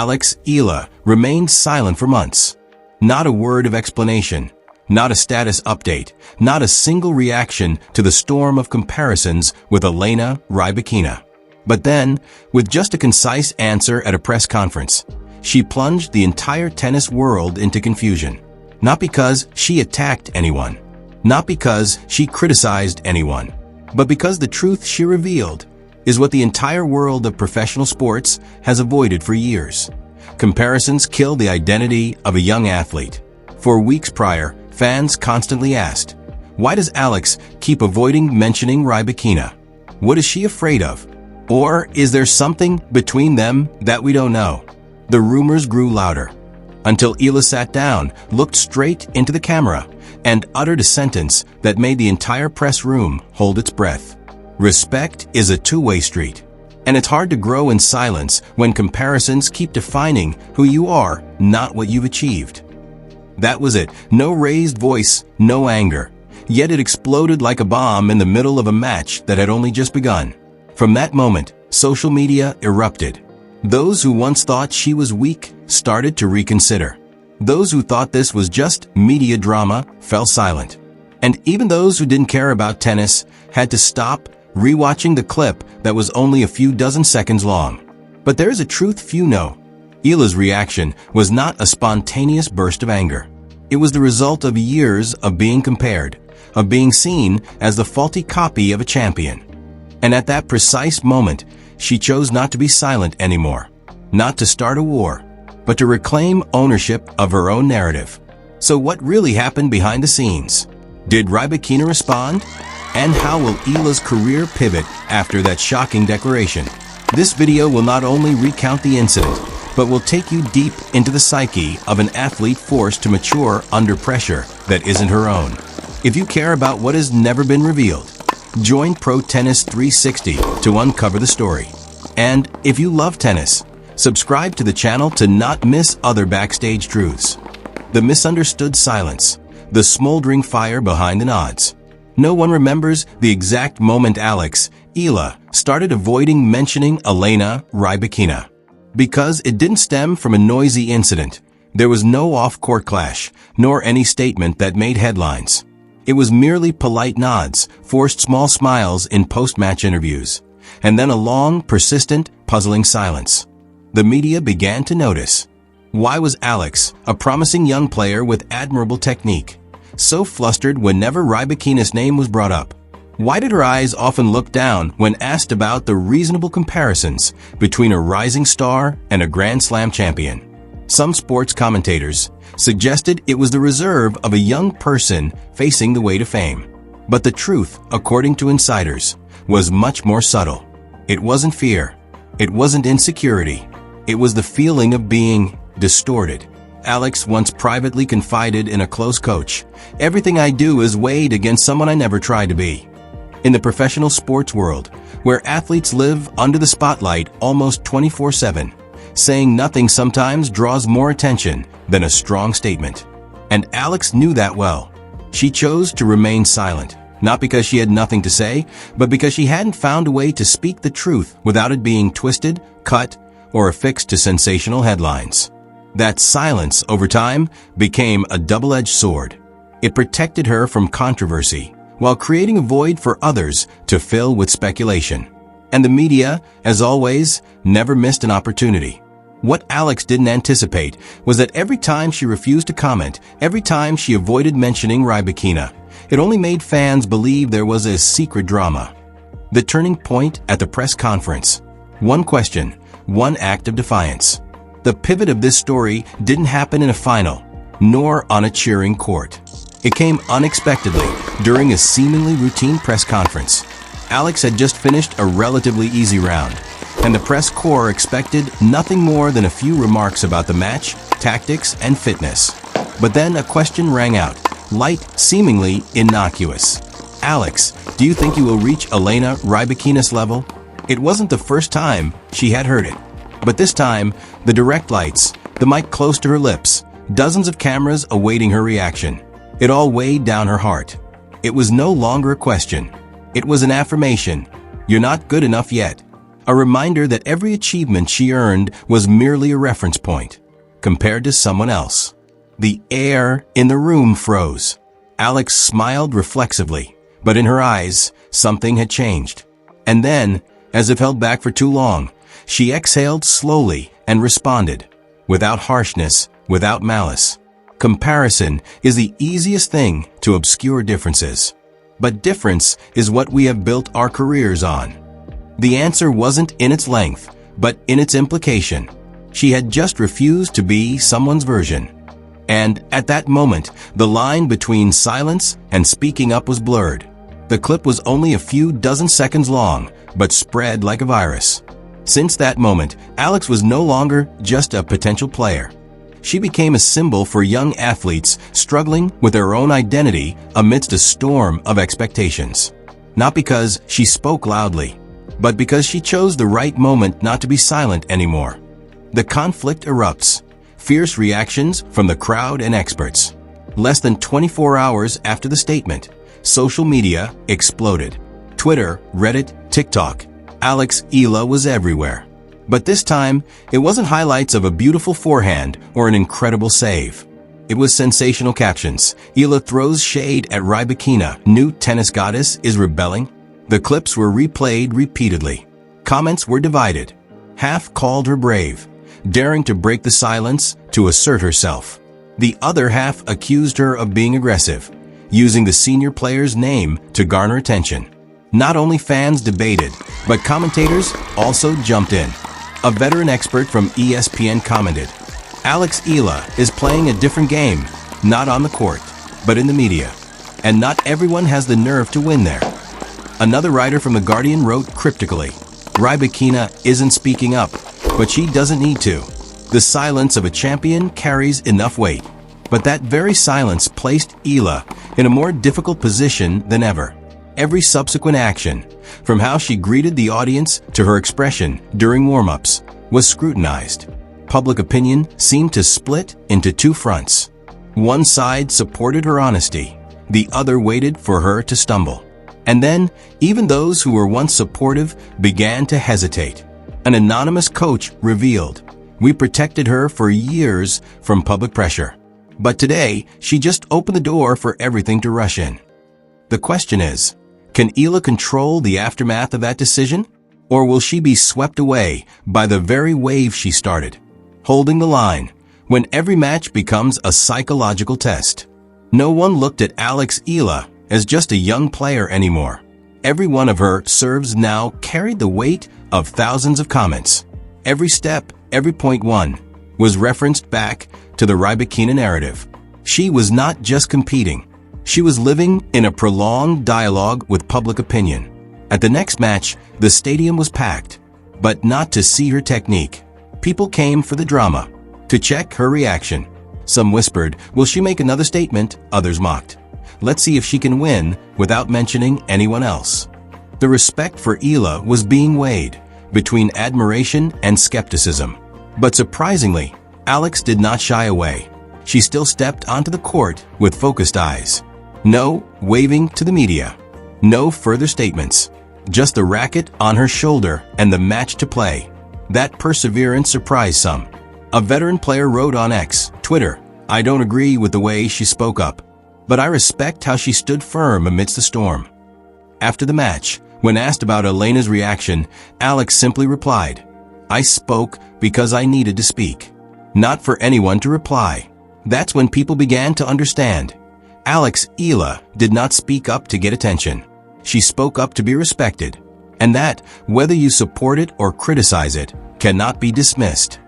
Eala remained silent for months. Not a word of explanation, not a status update, not a single reaction to the storm of comparisons with Elena Rybakina. But then, with just a concise answer at a press conference, she plunged the entire tennis world into confusion. Not because she attacked anyone, not because she criticized anyone, but because the truth she revealed is what the entire world of professional sports has avoided for years. Comparisons kill the identity of a young athlete. For weeks prior, fans constantly asked, why does Alex keep avoiding mentioning Rybakina? What is she afraid of? Or is there something between them that we don't know? The rumors grew louder, until Eala sat down, looked straight into the camera, and uttered a sentence that made the entire press room hold its breath. Respect is a two-way street, and it's hard to grow in silence when comparisons keep defining who you are, not what you've achieved. That was it. No raised voice, no anger. Yet it exploded like a bomb in the middle of a match that had only just begun. From that moment, social media erupted. Those who once thought she was weak started to reconsider. Those who thought this was just media drama fell silent. And even those who didn't care about tennis had to stop rewatching the clip that was only a few dozen seconds long. But there is a truth few know. Eala's reaction was not a spontaneous burst of anger. It was the result of years of being compared, of being seen as the faulty copy of a champion. And at that precise moment, she chose not to be silent anymore, not to start a war, but to reclaim ownership of her own narrative. So what really happened behind the scenes? Did Rybakina respond? And how will Eala's career pivot after that shocking declaration? This video will not only recount the incident, but will take you deep into the psyche of an athlete forced to mature under pressure that isn't her own. If you care about what has never been revealed, join Pro Tennis 360 to uncover the story. And if you love tennis, subscribe to the channel to not miss other backstage truths. The misunderstood silence, the smoldering fire behind the nods. No one remembers the exact moment Eala started avoiding mentioning Elena Rybakina. Because it didn't stem from a noisy incident. There was no off-court clash, nor any statement that made headlines. It was merely polite nods, forced small smiles in post-match interviews, and then a long, persistent, puzzling silence. The media began to notice. Why was Alex, a promising young player with admirable technique, so flustered whenever Rybakina's name was brought up? Why did her eyes often look down when asked about the reasonable comparisons between a rising star and a Grand Slam champion? Some sports commentators suggested it was the reserve of a young person facing the way to fame. But the truth, according to insiders, was much more subtle. It wasn't fear. It wasn't insecurity. It was the feeling of being distorted. Alex once privately confided in a close coach, "Everything I do is weighed against someone I never tried to be." In the professional sports world, where athletes live under the spotlight almost 24/7, saying nothing sometimes draws more attention than a strong statement. And Alex knew that well. She chose to remain silent, not because she had nothing to say, but because she hadn't found a way to speak the truth without it being twisted, cut, or affixed to sensational headlines. That silence, over time, became a double-edged sword. It protected her from controversy, while creating a void for others to fill with speculation. And the media, as always, never missed an opportunity. What Alex didn't anticipate was that every time she refused to comment, every time she avoided mentioning Rybakina, it only made fans believe there was a secret drama. The turning point at the press conference. One question, one act of defiance. The pivot of this story didn't happen in a final, nor on a cheering court. It came unexpectedly during a seemingly routine press conference. Alex had just finished a relatively easy round, and the press corps expected nothing more than a few remarks about the match, tactics, and fitness. But then a question rang out, light, seemingly innocuous. "Alex, do you think you will reach Elena Rybakina's level?" It wasn't the first time she had heard it. But this time, the direct lights, the mic close to her lips, dozens of cameras awaiting her reaction. It all weighed down her heart. It was no longer a question. It was an affirmation. "You're not good enough yet." A reminder that every achievement she earned was merely a reference point, compared to someone else. The air in the room froze. Alex smiled reflexively, but in her eyes, something had changed. And then, as if held back for too long, she exhaled slowly and responded, without harshness, without malice. Comparison is the easiest thing to obscure differences. But difference is what we have built our careers on. The answer wasn't in its length, but in its implication. She had just refused to be someone's version. And at that moment, the line between silence and speaking up was blurred. The clip was only a few dozen seconds long, but spread like a virus. Since that moment, Alex was no longer just a potential player. She became a symbol for young athletes struggling with their own identity amidst a storm of expectations. Not because she spoke loudly, but because she chose the right moment not to be silent anymore. The conflict erupts. Fierce reactions from the crowd and experts. Less than 24 hours after the statement, social media exploded. Twitter, Reddit, TikTok. Eala was everywhere. But this time, it wasn't highlights of a beautiful forehand or an incredible save. It was sensational captions. Eala throws shade at Rybakina. New tennis goddess is rebelling. The clips were replayed repeatedly. Comments were divided. Half called her brave, daring to break the silence to assert herself. The other half accused her of being aggressive, using the senior player's name to garner attention. Not only fans debated, but commentators also jumped in. A veteran expert from ESPN commented, Eala is playing a different game, not on the court, but in the media. And not everyone has the nerve to win there. Another writer from The Guardian wrote cryptically, Rybakina isn't speaking up, but she doesn't need to. The silence of a champion carries enough weight. But that very silence placed Eala in a more difficult position than ever. Every subsequent action, from how she greeted the audience to her expression during warm-ups, was scrutinized. Public opinion seemed to split into two fronts. One side supported her honesty, the other waited for her to stumble. And then, even those who were once supportive began to hesitate. An anonymous coach revealed, we protected her for years from public pressure. But today, she just opened the door for everything to rush in. The question is, can Eala control the aftermath of that decision? Or will she be swept away by the very wave she started? Holding the line, when every match becomes a psychological test. No one looked at Eala as just a young player anymore. Every one of her serves now carried the weight of thousands of comments. Every step, every point won, was referenced back to the Rybakina narrative. She was not just competing. She was living in a prolonged dialogue with public opinion. At the next match, the stadium was packed, but not to see her technique. People came for the drama, to check her reaction. Some whispered, will she make another statement? Others mocked, let's see if she can win without mentioning anyone else. The respect for Eala was being weighed between admiration and skepticism. But surprisingly, Alex did not shy away. She still stepped onto the court with focused eyes. No waving to the media. No further statements. Just the racket on her shoulder and the match to play. That perseverance surprised some. A veteran player wrote on X, Twitter, I don't agree with the way she spoke up, but I respect how she stood firm amidst the storm. After the match, when asked about Elena's reaction, Alex simply replied, I spoke because I needed to speak, not for anyone to reply. That's when people began to understand. Eala did not speak up to get attention. She spoke up to be respected, and that, whether you support it or criticize it, cannot be dismissed.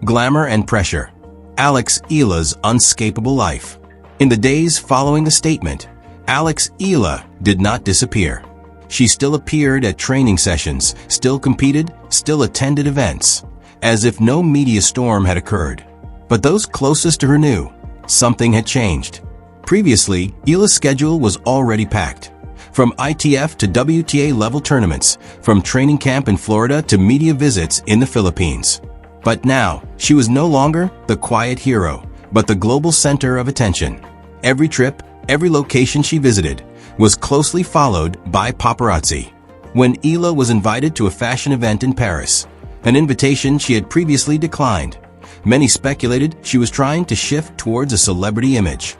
Glamour and pressure. Eala's unescapable life. In the days following the statement, Eala did not disappear. She still appeared at training sessions, still competed, still attended events, as if no media storm had occurred. But those closest to her knew something had changed. Previously, Eala's schedule was already packed. From ITF to WTA level tournaments, from training camp in Florida to media visits in the Philippines. But now, she was no longer the quiet hero, but the global center of attention. Every trip, every location she visited, was closely followed by paparazzi. when Eala was invited to a fashion event in Paris, an invitation she had previously declined. Many speculated she was trying to shift towards a celebrity image.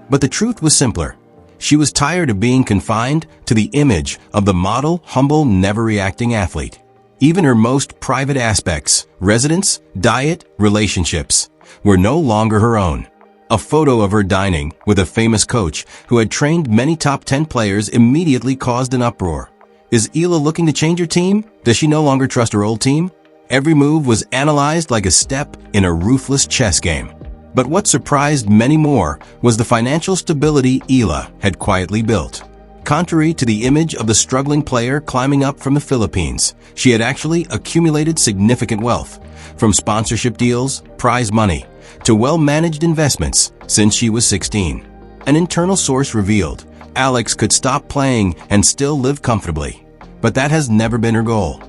But the truth was simpler. She was tired of being confined to the image of the model, humble, never-reacting athlete. Even her most private aspects, residence, diet, relationships, were no longer her own. A photo of her dining with a famous coach who had trained many top 10 players immediately caused an uproar. Is Eala looking to change her team? Does she no longer trust her old team? Every move was analyzed like a step in a ruthless chess game. But what surprised many more was the financial stability Eala had quietly built. Contrary to the image of the struggling player climbing up from the Philippines, she had actually accumulated significant wealth, from sponsorship deals, prize money, to well-managed investments since she was 16. An internal source revealed Alex could stop playing and still live comfortably. But that has never been her goal.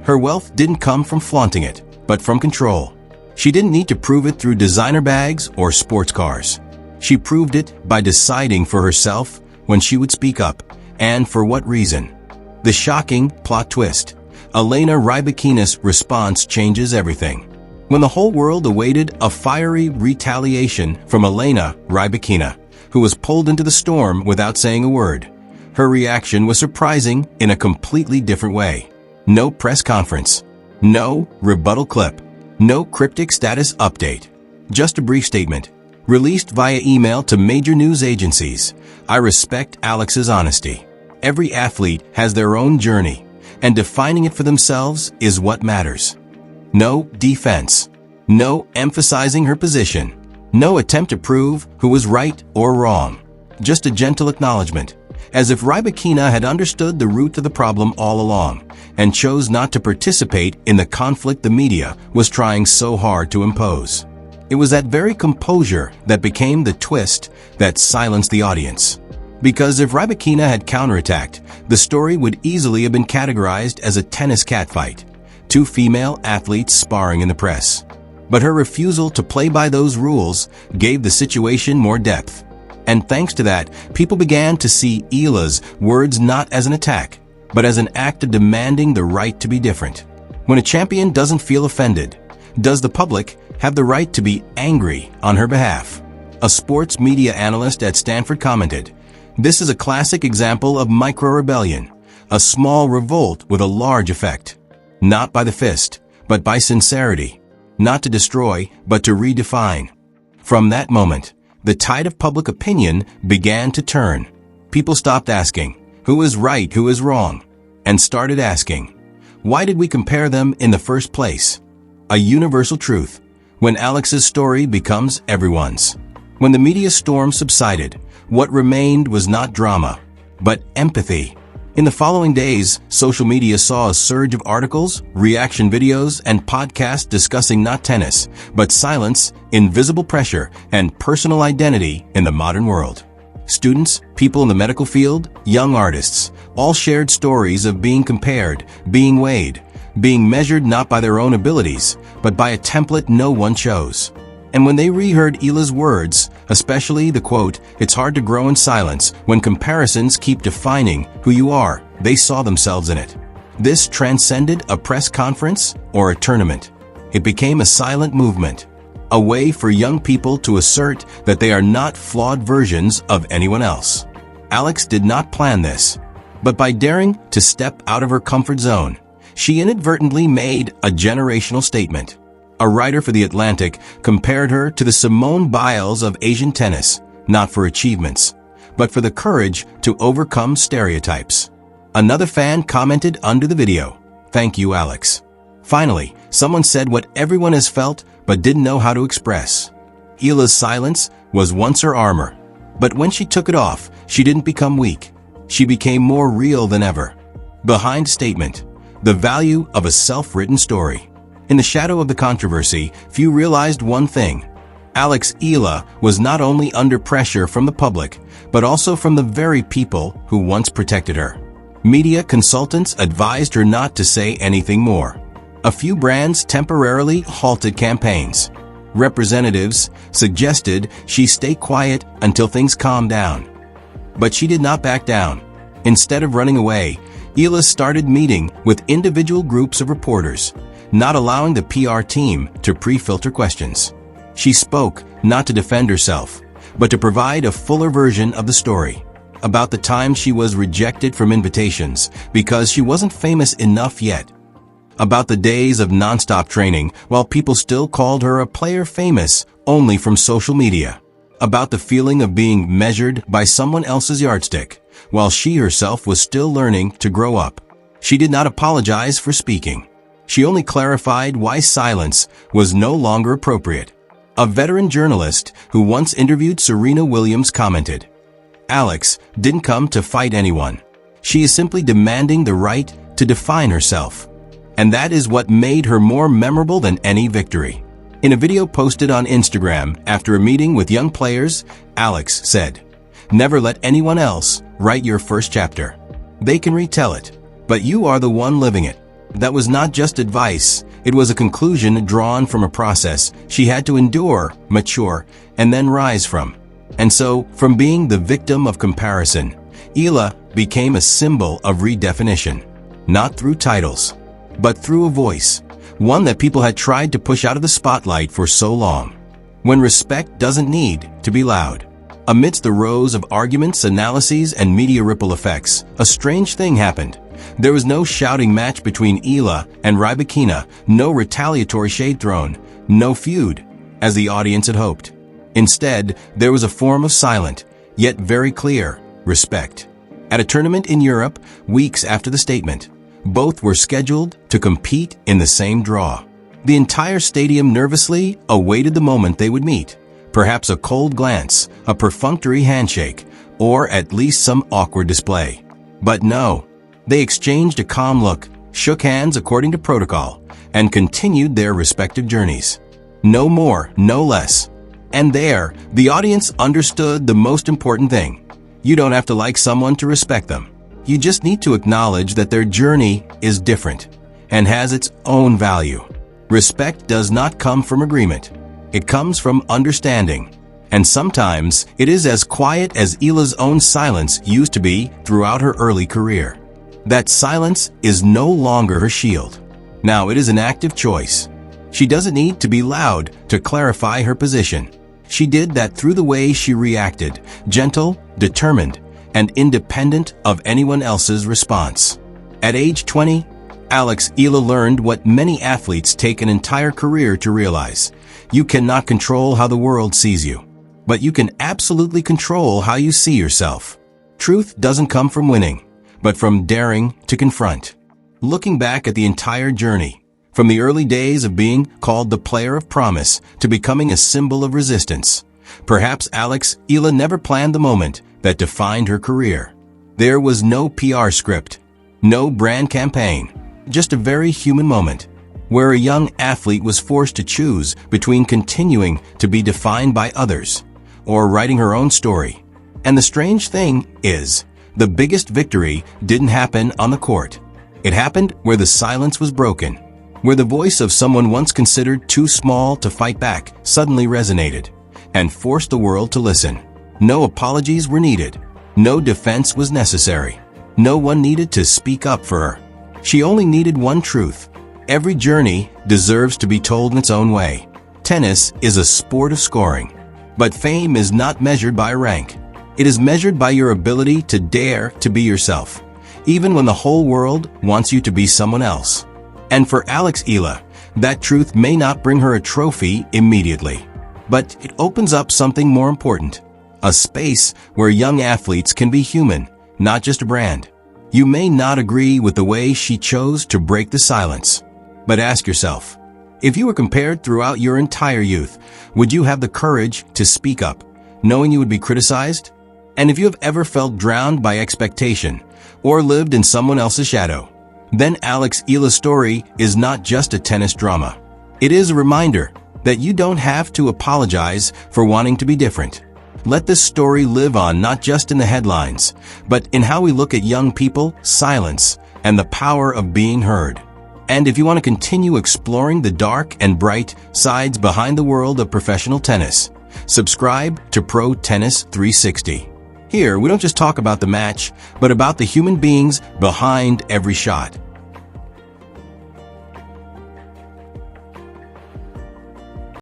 Her wealth didn't come from flaunting it, but from control. She didn't need to prove it through designer bags or sports cars. She proved it by deciding for herself when she would speak up, and for what reason. The shocking plot twist. Elena Rybakina's response changes everything. When the whole world awaited a fiery retaliation from Elena Rybakina, who was pulled into the storm without saying a word, her reaction was surprising in a completely different way. No press conference. No rebuttal clip. No cryptic status update. Just a brief statement, released via email to major news agencies. I respect Alex's honesty. Every athlete has their own journey, and defining it for themselves is what matters. No defense. No emphasizing her position. No attempt to prove who was right or wrong. Just a gentle acknowledgement, as if Rybakina had understood the root of the problem all along, and chose not to participate in the conflict the media was trying so hard to impose. It was that very composure that became the twist that silenced the audience. Because if Rybakina had counterattacked, the story would easily have been categorized as a tennis catfight, two female athletes sparring in the press. But her refusal to play by those rules gave the situation more depth. And thanks to that, people began to see Eala's words not as an attack, but as an act of demanding the right to be different. When a champion doesn't feel offended, does the public have the right to be angry on her behalf? A sports media analyst at Stanford commented, "This is a classic example of micro-rebellion, a small revolt with a large effect. Not by the fist, but by sincerity. Not to destroy, but to redefine." From that moment, the tide of public opinion began to turn. People stopped asking, who is right, who is wrong, and started asking, why did we compare them in the first place? A universal truth. When Alex's story becomes everyone's. When the media storm subsided, what remained was not drama, but empathy. In the following days, social media saw a surge of articles, reaction videos, and podcasts discussing not tennis, but silence, invisible pressure, and personal identity in the modern world. Students, people in the medical field, young artists, all shared stories of being compared, being weighed, being measured not by their own abilities, but by a template no one chose. And when they reheard Eala's words, especially the quote, "It's hard to grow in silence when comparisons keep defining who you are," they saw themselves in it. This transcended a press conference or a tournament. It became a silent movement, a way for young people to assert that they are not flawed versions of anyone else. Alex did not plan this, but by daring to step out of her comfort zone, she inadvertently made a generational statement. A writer for The Atlantic compared her to the Simone Biles of Asian tennis, not for achievements, but for the courage to overcome stereotypes. Another fan commented under the video, "Thank you, Alex." Finally, someone said what everyone has felt but didn't know how to express. Eala's silence was once her armor, but when she took it off, she didn't become weak. She became more real than ever. Behind statement, the value of a self-written story. In the shadow of the controversy, few realized one thing. Alex Eala was not only under pressure from the public, but also from the very people who once protected her. Media consultants advised her not to say anything more. A few brands temporarily halted campaigns. Representatives suggested she stay quiet until things calmed down. But she did not back down. Instead of running away, Eala started meeting with individual groups of reporters, not allowing the PR team to pre-filter questions. She spoke not to defend herself, but to provide a fuller version of the story. About the time she was rejected from invitations because she wasn't famous enough yet. About the days of non-stop training while people still called her a player famous only from social media. About the feeling of being measured by someone else's yardstick while she herself was still learning to grow up. She did not apologize for speaking. She only clarified why silence was no longer appropriate. A veteran journalist who once interviewed Serena Williams commented, "Alex didn't come to fight anyone. She is simply demanding the right to define herself." And that is what made her more memorable than any victory. In a video posted on Instagram after a meeting with young players, Alex said, "Never let anyone else write your first chapter. They can retell it, but you are the one living it." That was not just advice, it was a conclusion drawn from a process she had to endure, mature, and then rise from. And so, from being the victim of comparison, Eala became a symbol of redefinition, not through titles, but through a voice, one that people had tried to push out of the spotlight for so long. When respect doesn't need to be loud. Amidst the rows of arguments, analyses, and media ripple effects, a strange thing happened. There was no shouting match between Eala and Rybakina, no retaliatory shade thrown, no feud, as the audience had hoped. Instead, there was a form of silent, yet very clear, respect. At a tournament in Europe, weeks after the statement, both were scheduled to compete in the same draw. The entire stadium nervously awaited the moment they would meet. Perhaps a cold glance, a perfunctory handshake, or at least some awkward display. But no, they exchanged a calm look, shook hands according to protocol, and continued their respective journeys. No more, no less. And there, the audience understood the most important thing. You don't have to like someone to respect them. You just need to acknowledge that their journey is different and has its own value. Respect does not come from agreement. It comes from understanding. And sometimes it is as quiet as Eala's own silence used to be throughout her early career. That silence is no longer her shield. Now it is an active choice. She doesn't need to be loud to clarify her position. She did that through the way she reacted, gentle, determined, and independent of anyone else's response. At age 20, Eala learned what many athletes take an entire career to realize. You cannot control how the world sees you, but you can absolutely control how you see yourself. Truth doesn't come from winning, but from daring to confront. Looking back at the entire journey, from the early days of being called the player of promise to becoming a symbol of resistance, perhaps Eala never planned the moment that defined her career. There was no PR script, no brand campaign, just a very human moment where a young athlete was forced to choose between continuing to be defined by others or writing her own story. And the strange thing is, the biggest victory didn't happen on the court. It happened where the silence was broken, where the voice of someone once considered too small to fight back suddenly resonated and forced the world to listen. No apologies were needed. No defense was necessary. No one needed to speak up for her. She only needed one truth. Every journey deserves to be told in its own way. Tennis is a sport of scoring, but fame is not measured by rank. It is measured by your ability to dare to be yourself, even when the whole world wants you to be someone else. And for Eala, that truth may not bring her a trophy immediately, but it opens up something more important. A space where young athletes can be human, not just a brand. You may not agree with the way she chose to break the silence, but ask yourself, if you were compared throughout your entire youth, would you have the courage to speak up, knowing you would be criticized? And if you have ever felt drowned by expectation or lived in someone else's shadow, then Eala's story is not just a tennis drama. It is a reminder that you don't have to apologize for wanting to be different. Let this story live on not just in the headlines, but in how we look at young people, silence, and the power of being heard. And if you want to continue exploring the dark and bright sides behind the world of professional tennis, subscribe to Pro Tennis 360. Here, we don't just talk about the match, but about the human beings behind every shot.